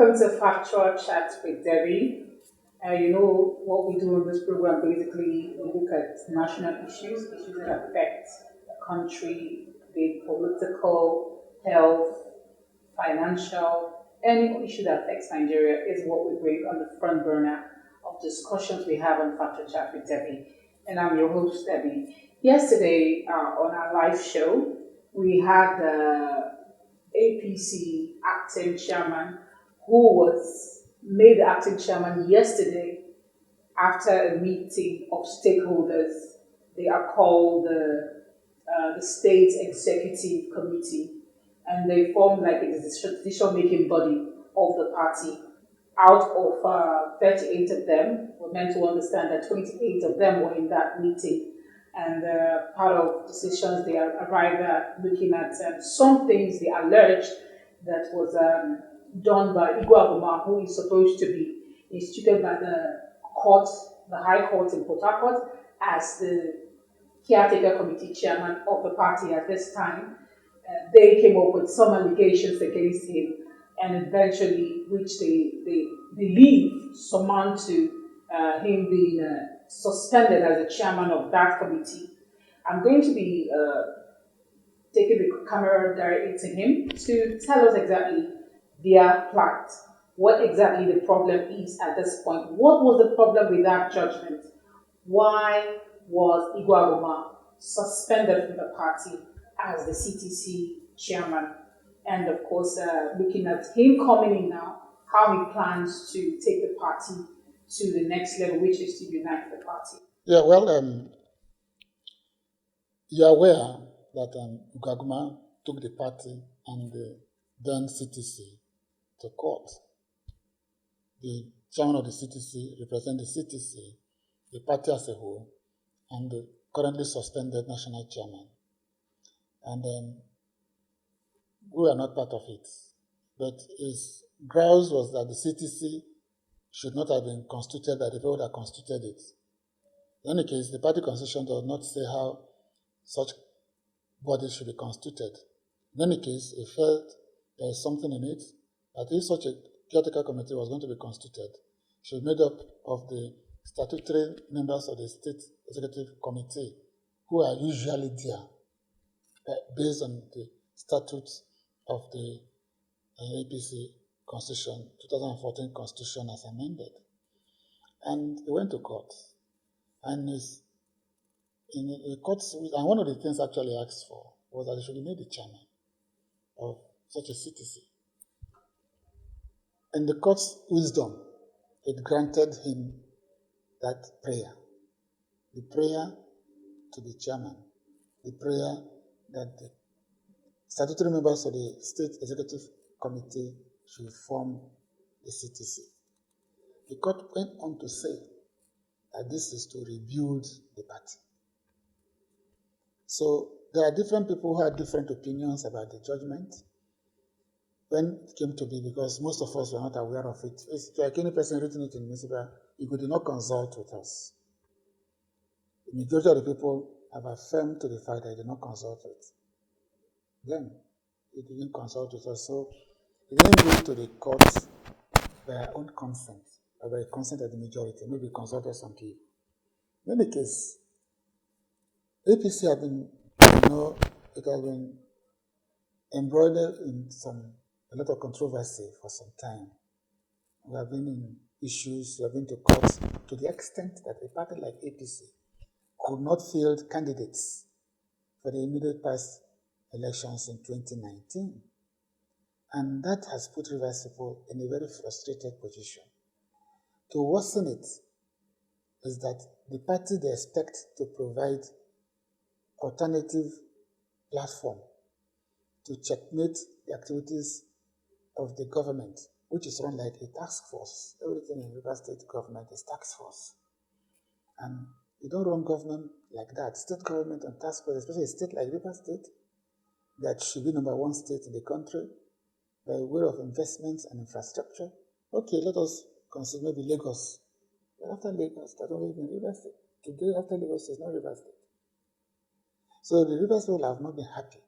Welcome to Factual Chat with Debby. You know what we do on this program basically, we look at national issues that affect the country, the political, health, financial, any issue that affects Nigeria is what we bring on the front burner of discussions we have on Factual Chat with Debby. And I'm your host, Debby. Yesterday on our live show, we had APC Acting Chairman who was made the Acting Chairman yesterday after a meeting of stakeholders. They are called the State Executive Committee, and they formed like a decision-making body of the party. Out of 38 of them, we're meant to understand that 28 of them were in that meeting, and part of decisions they arrived at looking at some things they alleged that was done by Iguabuma, who is supposed to be instituted by the court, the High Court in Port Harcourt, as the caretaker committee chairman of the party at this time. They came up with some allegations against him, and eventually, which they believe summoned to him being suspended as the chairman of that committee. I'm going to be taking the camera directly to him to tell us exactly their plight, what exactly the problem is at this point. What was the problem with that judgment? Why was Iguaboma suspended from the party as the CTC chairman? And of course, looking at him coming in now, how he plans to take the party to the next level, which is to unite the party. Yeah, well, you're aware that Ugaguma took the party and the then CTC to court. The chairman of the CTC represents the CTC, the party as a whole, and the currently suspended national chairman. And we are not part of it. But his grounds was that the CTC should not have been constituted by the people that constituted it. In any case, the party constitution does not say how such bodies should be constituted. In any case, he felt there is something in it that if such a caretaker committee was going to be constituted, it should be made up of the statutory members of the State Executive Committee who are usually there based on the statutes of the APC Constitution, 2014 Constitution as amended. And he went to court. And in the court, and one of the things actually asked for was that he should be made the chairman of such a CTC. In the court's wisdom, it granted him that prayer, the prayer to be chairman, the prayer that the statutory members of the State Executive Committee should form the CTC. The court went on to say that this is to rebuild the party. So there are different people who had different opinions about the judgment when it came to be, because most of us were not aware of it. It's like any person written it in newspaper, you could not consult with us. The majority of the people have affirmed to the fact that they did not consult with them. They didn't consult with us. So they didn't go to the court by their own consent, or by the consent of the majority, maybe consulted some people. In any case, APC had been, it has been embroidered in a lot of controversy for some time. We have been in issues, we have been to court to the extent that a party like APC could not field candidates for the immediate past elections in 2019. And that has put Rivers people in a very frustrated position. To worsen it is that the party they expect to provide alternative platform to checkmate the activities of the government, which is run like a task force. Everything in Rivers State government is task force. And you don't run government like that. State government and task force, especially a state like Rivers State, that should be number one state in the country by way of investments and infrastructure. Okay, let us consider maybe Lagos. But after Lagos, that only been Rivers State. Today, after Lagos, is not Rivers State. So the Rivers people have not been happy.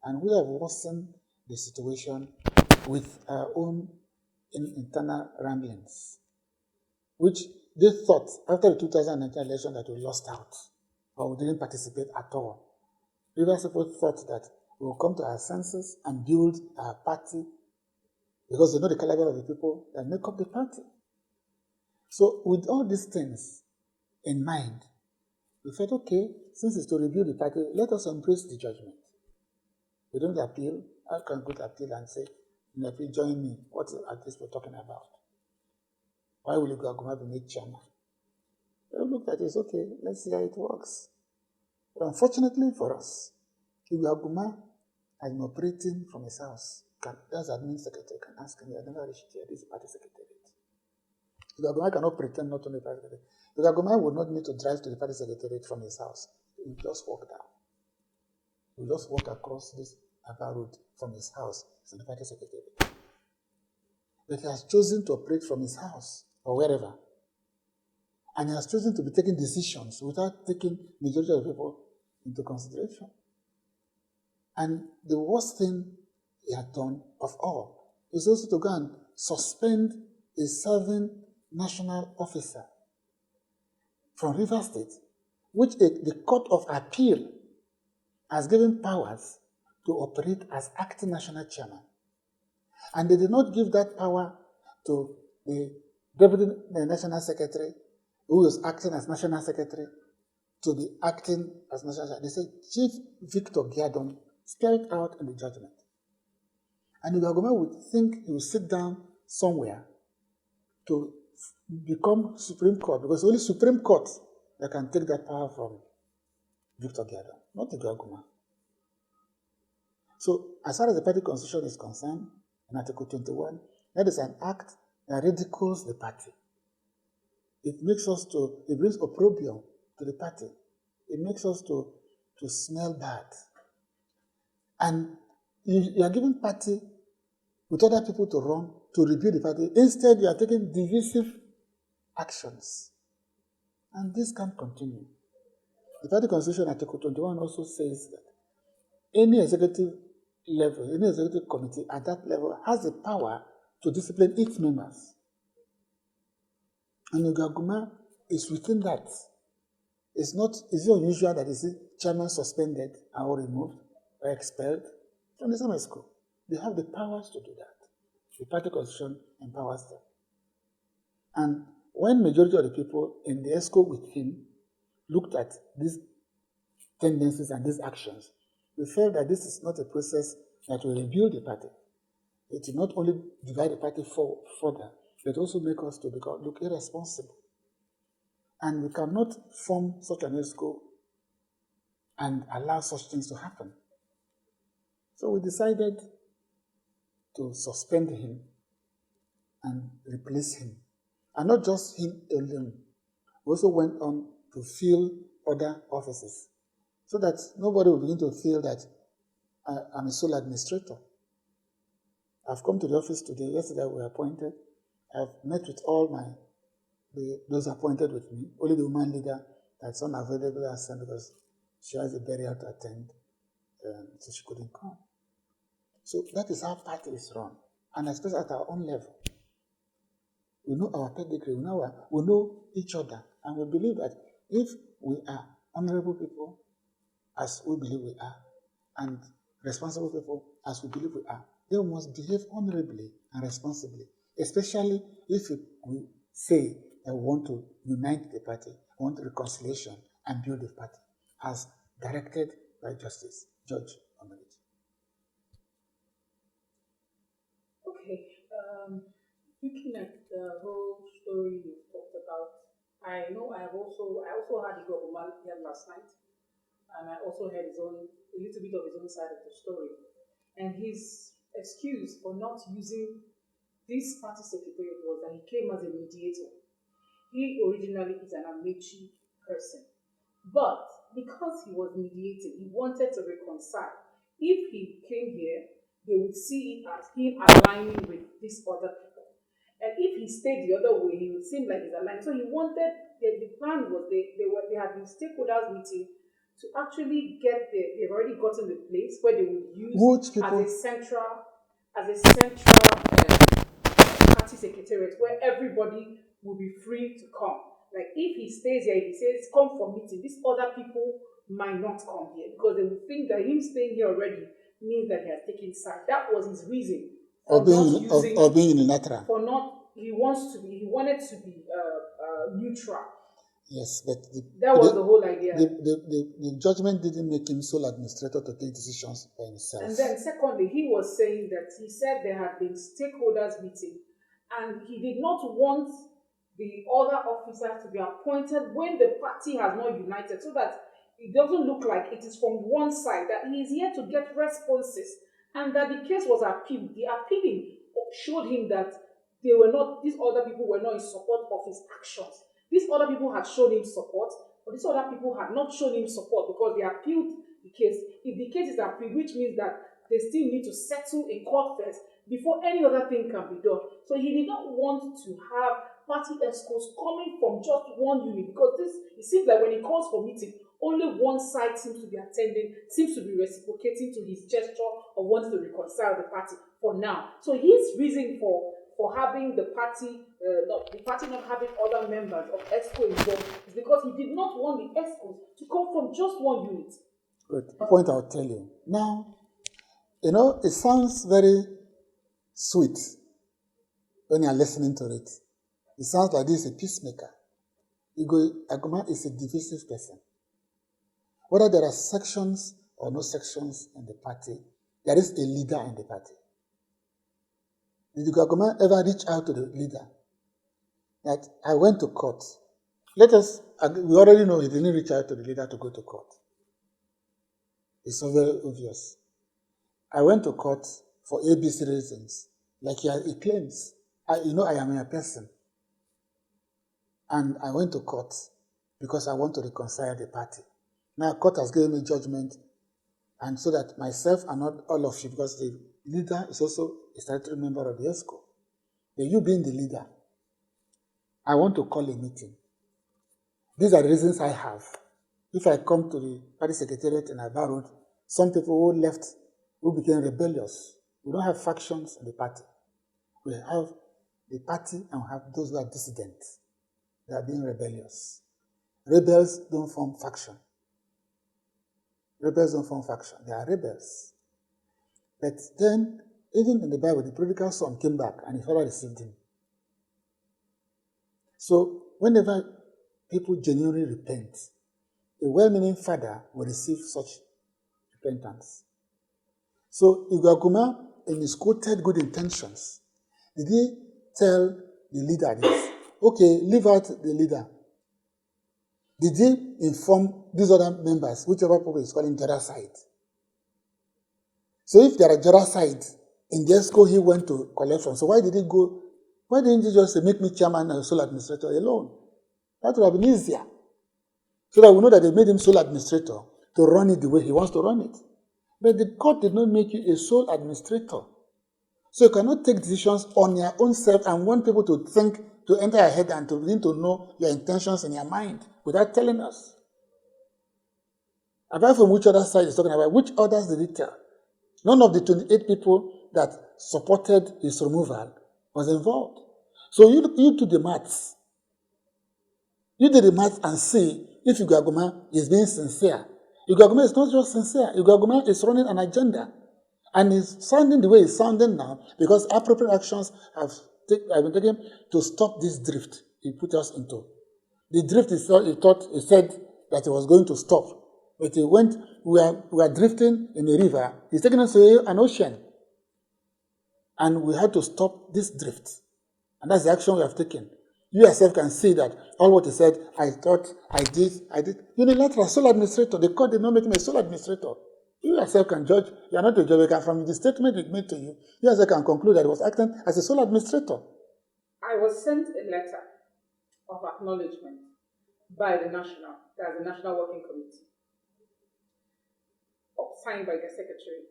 And we have worsened the situation with our own in internal ramblings, which they thought after the 2019 election that we lost out or we didn't participate at all. Rivers people thought that we will come to our senses and build our party because they know the caliber of the people that make up the party. So with all these things in mind, we said, okay, since it's to rebuild the party, let us embrace the judgment. We don't appeal. I can go to appeal and say, Nepi, join me. What is this we're talking about? Why will Aguma be made chairman? We looked at it, it's okay, let's see how it works. But unfortunately for us, Aguma has been operating from his house. That's admin secretary can ask him, I never reached here, this is party secretariat. Aguma cannot pretend not to be party secretary. Aguma would not need to drive to the party secretariat from his house. He will just walk down. He will just walk across this upper road from his house to the party secretariat. But he has chosen to operate from his house or wherever. And he has chosen to be taking decisions without taking majority of the people into consideration. And the worst thing he had done of all is also to go and suspend a serving national officer from Rivers State, which the Court of Appeal has given powers to operate as acting national chairman. And they did not give that power to the deputy national secretary, who was acting as national secretary, to be acting as national secretary. They said Chief Victor Giadon spelled out in the judgment. And Aguma would think he would sit down somewhere to become Supreme Court, because only Supreme Court that can take that power from Victor Giadon, not Aguma. So, as far as the party constitution is concerned, in Article 21, that is an act that ridicules the party. It brings opprobrium to the party. It makes us to smell bad. And you are giving party with other people to run, to rebuild the party. Instead, you are taking divisive actions. And this can't continue. The party constitution, Article 21, also says that any executive level, any executive committee at that level has the power to discipline its members. And Aguma is within that. It's unusual that the chairman suspended or removed or expelled from the summer school. They have the powers to do that. The party constitution empowers them. And when majority of the people in the ESCO with him looked at these tendencies and these actions, we felt that this is not a process that will rebuild the party. It will not only divide the party further, but also make us to look irresponsible. And we cannot form such an ESCO and allow such things to happen. So we decided to suspend him and replace him. And not just him alone. We also went on to fill other offices, so that nobody will begin to feel that I'm a sole administrator. I've come to the office today. Yesterday we were appointed. I've met with all those appointed with me. Only the woman leader that's unavailable has sent because she has a burial to attend, so she couldn't come. So that is how party is run, and especially at our own level. We know our pedigree, we know each other, and we believe that if we are honorable people, as we believe we are, and responsible people, as we believe we are, they must behave honorably and responsibly, especially if we say that we want to unite the party, want reconciliation, and build the party, as directed by Justice Judge Omerit. Okay, looking at the whole story you talked about, I know I also had the government here last night, and I also heard a little bit of his own side of the story. And his excuse for not using this party secretariat was that he came as a mediator. He originally is an Amechi person, but because he was mediating, he wanted to reconcile. If he came here, they would see it as him aligning with these other people. And if he stayed the other way, he would seem like he's aligned. So he wanted, the plan was they had been stakeholders meeting to actually get they've already gotten the place where they would use as a central party party secretariat where everybody will be free to come. Like if he stays here, if he says come for meeting, these other people might not come here because they will think that him staying here already means that he has taken side. That was his reason for or being unilateral. For not, he wanted to be neutral. Yes, but that was the whole idea. The judgment didn't make him sole administrator to take decisions by himself. And then secondly, he was saying that he said there had been stakeholders meeting and he did not want the other officers to be appointed when the party has not united, so that it doesn't look like it is from one side, that he is here to get responses, and that the case was appealed. The appealing showed him that these other people were not in support of his actions. These other people had shown him support, but these other people had not shown him support because they appealed the case. If the case is appealed, which means that they still need to settle in court first before any other thing can be done. So he did not want to have party escorts coming from just one unit, because it seems like when he calls for meeting, only one side seems to be attending, seems to be reciprocating to his gesture of wanting to reconcile the party for now. So his reason for having the party not having other members of ESCO involved is because he did not want the ESCOs to come from just one unit. Good. A point I'll tell you. Now, it sounds very sweet when you're listening to it. It sounds like this is a peacemaker. Aguma is a divisive person. Whether there are sections or no sections in the party, there is a leader in the party. Did Aguma ever reach out to the leader? That I went to court. We already know he didn't reach out to the leader to go to court. It's so very obvious. I went to court for APC reasons. Like he claims, I am a person. And I went to court because I want to reconcile the party. Now, court has given me judgment, and so that myself and not all of you, because the leader is also a statutory member of the ESCO. But you being the leader, I want to call a meeting. These are the reasons I have. If I come to the party secretariat and I borrowed, some people who became rebellious. We don't have factions in the party. We have the party and we have those who are dissidents. They are being rebellious. Rebels don't form faction. Rebels don't form faction. They are rebels. But then, even in the Bible, the prodigal son came back and his father received him. So, whenever people genuinely repent, a well-meaning father will receive such repentance. So, Igwaguma, in his quoted good intentions, did he tell the leader this? Okay, leave out the leader. Did he inform these other members, whichever people is calling genocide? So if there are genocide in the ESCO, he went to collection. So why didn't he just say, make me chairman and sole administrator alone? That would have been easier. So that we know that they made him sole administrator to run it the way he wants to run it. But the court did not make you a sole administrator. So you cannot take decisions on your own self and want people to think, to enter your head and to begin to know your intentions in your mind without telling us. Apart from which other side is talking about, which others did he tell? None of the 28 people that supported his removal was involved. So you do the maths. You do the maths and see if Igwaguma is being sincere. Igwaguma is not just sincere. Igwaguma is running an agenda. And he's sounding the way he's sounding now because appropriate actions have been taken to stop this drift he put us into. The drift he said that he was going to stop. But we are drifting in a river. He's taking us to an ocean. And we had to stop this drift. And that's the action we have taken. You yourself can see that all what he said, I thought, I did. Unilateral, sole administrator. The court did not make him a sole administrator. You yourself can judge. You are not a judge. From the statement it made to you, you yourself can conclude that he was acting as a sole administrator. I was sent a letter of acknowledgement by the National Working Committee, signed by the Secretary,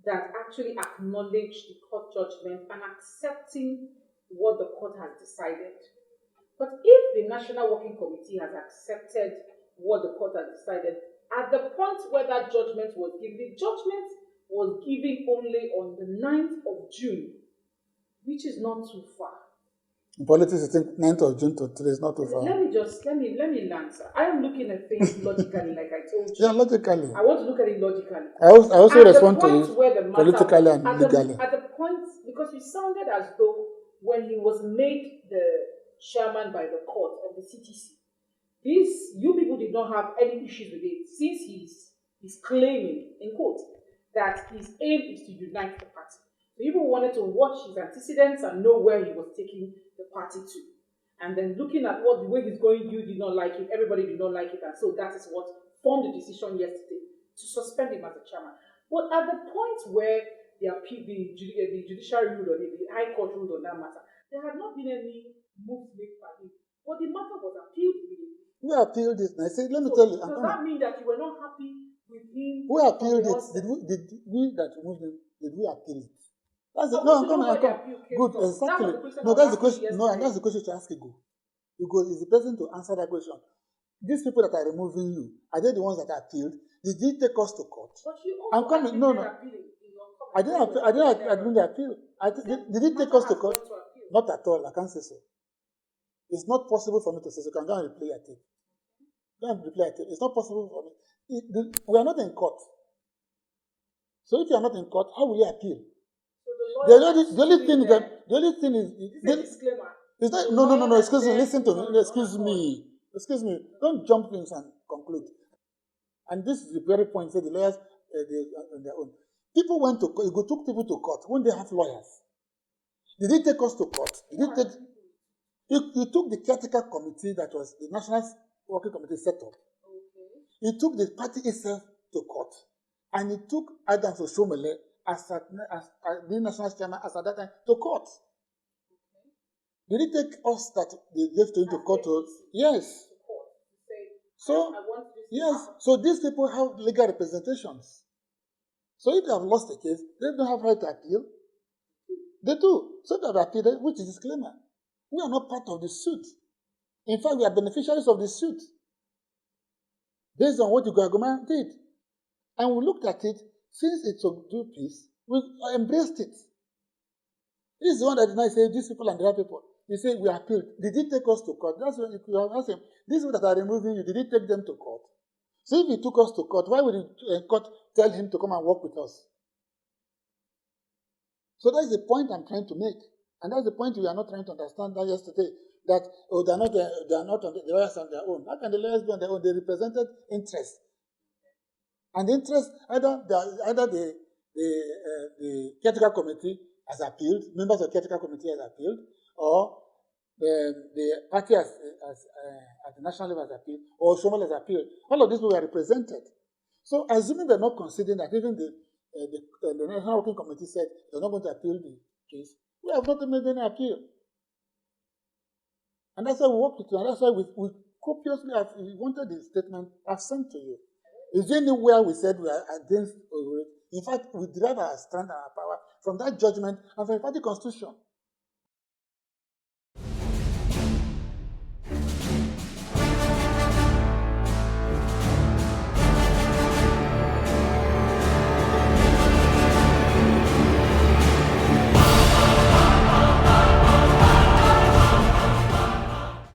that actually acknowledged the court judgment and accepting what the court has decided. But if the National Working Committee has accepted what the court has decided, at the point where that judgment was given, the judgment was given only on the 9th of June, which is not too far. In politics, I think 9th of June to 3 is not too far. Let me land, sir. I am looking at things logically, like I told you. Yeah, logically. I want to look at it logically. I also At respond the to point you where the matter, politically and legally. At the point, because you sounded as though when he was made the chairman by the court of the CTC, you people did not have any issues with it, since he's claiming in court that his aim is to unite the party. So people wanted to watch his antecedents and know where he was taking the party to. And then looking at the way he's going, you did not like it, everybody did not like it, and so that is what formed the decision yesterday to suspend him as a chairman. But at the point where the judiciary ruled on it, the High Court ruled on that matter, there had not been any moves made by him. But the matter was appealed immediately. Who appealed it? I said, let me tell you. Does that mean that you were not happy with him? Who appealed it? Did we that moved him? Did we appeal it? That's the, no, I'm coming. Good, exactly. No, that's the question. No, and that's the question to ask Igo. Igo is the person to answer that question. These people that are removing you, are they the ones that appealed? Did they take us to court? But you also I'm coming. No. I didn't admit the appeal. Did it take us to court? Not at all. I can't say so. It's not possible for me to say so. Can go and replay it. Go and replay it. It's not possible for me. We are not in court. So if you are not in court, how will you appeal? The only thing is disclaimer. It's not, no. Excuse me. Listen to me. Excuse me. Don't jump things and conclude. And this is the very point. Say the lawyers on their own. People went to court. You took people to court when they have lawyers. Did they take us to court? You took the caretaker committee that was the National Working Committee set up. Okay. You took the party itself to court. And you took Adam Soshomele as the national chairman as at that time to court. Okay. Did it take us that they gave to him to court? Yes. So, yes. So these people have legal representations. So if they have lost the case, they don't have right to appeal. They do. So they have appealed, which is disclaimer. We are not part of the suit. In fact, we are beneficiaries of the suit. Based on what the government did. And we looked at it, since it's a due peace, we embraced it. This is the one that did not say, these people and the other people. You say, we appealed. Did it take us to court? That's when you have asked him, these people that are removing you, did it take them to court? So if he took us to court, why would the court tell him to come and work with us? So that's the point I'm trying to make. And that's the point we are not trying to understand that yesterday. That, they are not on the lawyers on their own. How can the lawyers be on their own? They represented interest. And the interest, either the caretaker committee has appealed, members of the caretaker committee has appealed, or the party at the national level has appealed, or Shomal has appealed. All of these people are represented. So, assuming they're not considering that even the National Working Committee said they're not going to appeal the case, we have not made any appeal. And that's why we worked with you, and that's why we copiously have, we wanted the statement I've sent to you. Is there anywhere we said we are against or in fact, we derive our strength and our power from that judgment and from the party constitution.